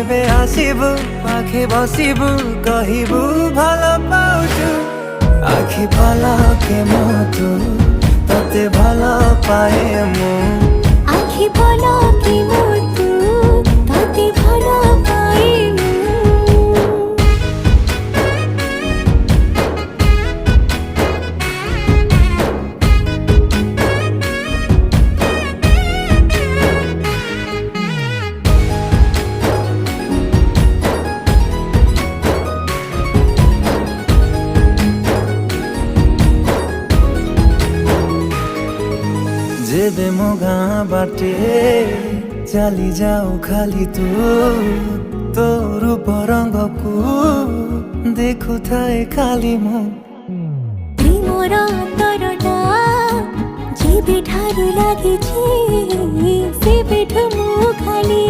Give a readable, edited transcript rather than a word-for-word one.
যেবে আসিবু পাখে বসিবু কহিবু ভাল পাউছু আখি পলকে মতু ততে ভাল পায়ে মু আখি পলকে মতু ততে ভাল পায়ে মু जेबे मो गाँ बाटे चली जाऊ खाली तू तो रूप रंग को देखु थाए खाली मु प्रेमर अंतरटा जेबे ठारू लागिछि सेबेठु मु खाली